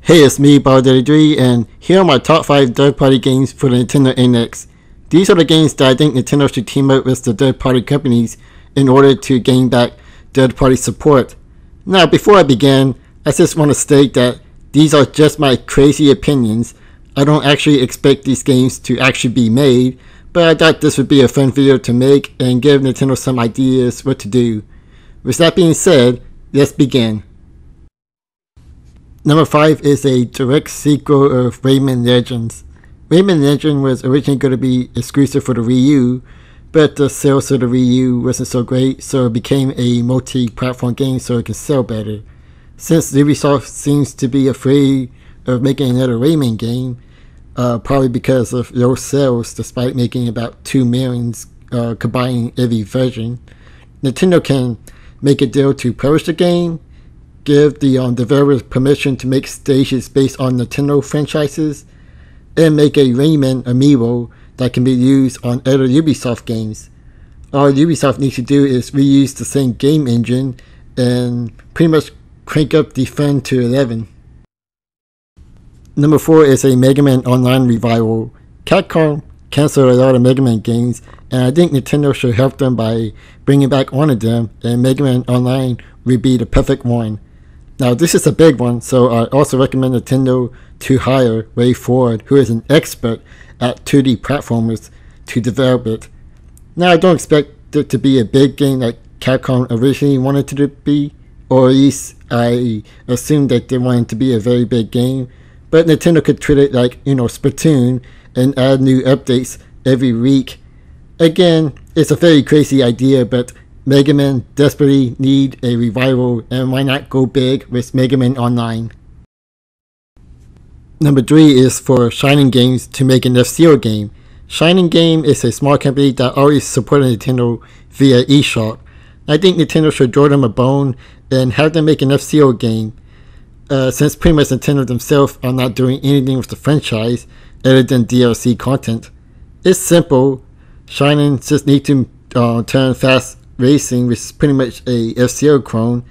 Hey, it's me, Balder3, and here are my top 5 third-party games for the Nintendo NX. These are the games that I think Nintendo should team up with the third-party companies in order to gain back third-party support. Now, before I begin, I just want to state that these are just my crazy opinions. I don't actually expect these games to actually be made, but I thought this would be a fun video to make and give Nintendo some ideas what to do. With that being said, let's begin. Number 5 is a direct sequel of Rayman Legends. Rayman Legends was originally going to be exclusive for the Wii U, but the sales of the Wii U wasn't so great, so it became a multi-platform game so it can sell better. Since Ubisoft seems to be afraid of making another Rayman game, probably because of low sales despite making about 2 million combining every version, Nintendo can make a deal to publish the game, give the developers permission to make stages based on Nintendo franchises, and make a Rayman amiibo that can be used on other Ubisoft games. All Ubisoft needs to do is reuse the same game engine and pretty much crank up the fun to 11. Number 4 is a Megaman Online revival. Capcom canceled a lot of Megaman games, and I think Nintendo should help them by bringing back one of them, and Megaman Online would be the perfect one. Now, this is a big one, so I also recommend Nintendo to hire Ray Ford, who is an expert at 2D platformers, to develop it. Now, I don't expect it to be a big game like Capcom originally wanted it to be, or at least I assume that they wanted it to be a very big game, but Nintendo could treat it like, Splatoon and add new updates every week. Again, it's a very crazy idea, but Megaman desperately need a revival, and why not go big with Megaman Online? Number 3 is for Shin'en Games to make an F-Zero game. Shin'en Game is a small company that always supported Nintendo via eShop. I think Nintendo should draw them a bone and have them make an F-Zero game, since pretty much Nintendo themselves are not doing anything with the franchise other than DLC content. It's simple. Shin'en just need to turn Fast Racing, which is pretty much a F-Zero clone,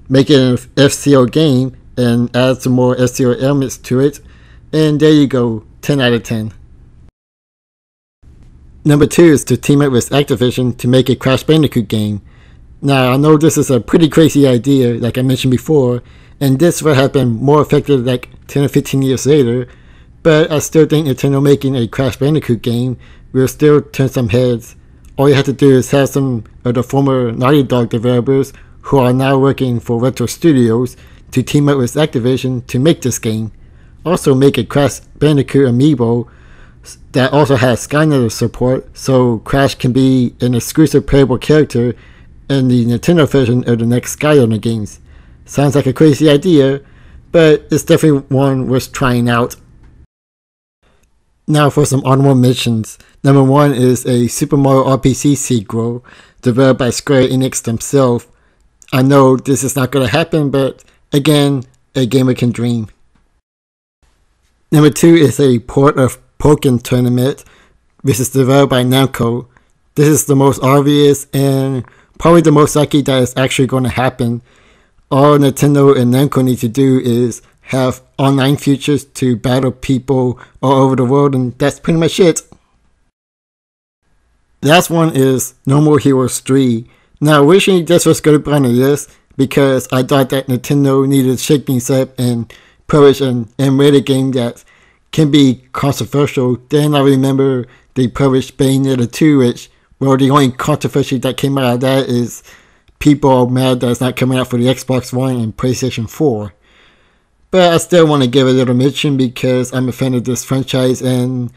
make it an F-Zero game and add some more F-Zero elements to it, and there you go, 10 out of 10. Number 2 is to team up with Activision to make a Crash Bandicoot game. Now, I know this is a pretty crazy idea, like I mentioned before, and this will happen more effective like 10 or 15 years later, but I still think Nintendo making a Crash Bandicoot game will still turn some heads. All you have to do is have some of the former Naughty Dog developers who are now working for Retro Studios to team up with Activision to make this game. Also make a Crash Bandicoot amiibo that also has Skynet support, so Crash can be an exclusive playable character in the Nintendo version of the next Skylander games. Sounds like a crazy idea, but it's definitely one worth trying out. Now for some honorable mentions. Number 1 is a Super Mario RPG sequel developed by Square Enix themselves. I know this is not going to happen, but again, a gamer can dream. Number 2 is a port of Pokken Tournament, which is developed by Namco. This is the most obvious and probably the most likely that is actually going to happen. All Nintendo and Namco need to do is have online features to battle people all over the world, and that's pretty much it. Last one is No More Heroes 3. Now, originally this was going to be on the list because I thought that Nintendo needed to shake things up and publish an M-rated game that can be controversial. Then I remember they published Bayonetta 2, which, well, the only controversy that came out of that is people are mad that it's not coming out for the Xbox One and PlayStation 4. But I still want to give a little mention because I'm a fan of this franchise, and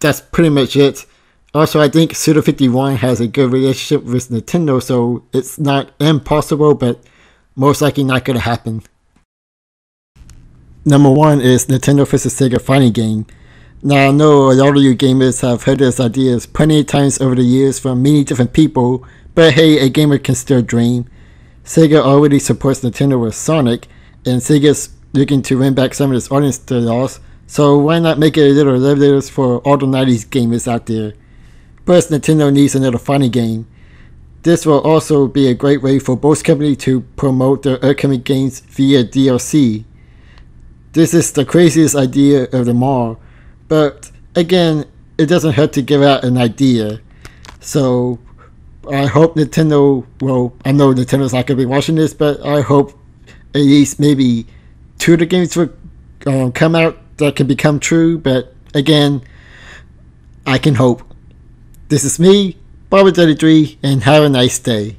that's pretty much it. Also, I think Suda51 has a good relationship with Nintendo, so it's not impossible, but most likely not going to happen. Number 1 is Nintendo vs. Sega fighting game. Now, I know a lot of you gamers have heard this idea plenty of times over the years from many different people, but hey, a gamer can still dream. Sega already supports Nintendo with Sonic, and Sega's looking to win back some of its audience they lost, so why not make it a little levels for all the 90s gamers out there? Plus, Nintendo needs another fighting game. This will also be a great way for both companies to promote their upcoming games via DLC. this is the craziest idea of them all. But again, it doesn't hurt to give out an idea. So I hope Nintendo, well, I know Nintendo's not going to be watching this, but I hope at least maybe 2 of the games will come out that can become true. But again, I can hope. This is me, Barber33, and have a nice day.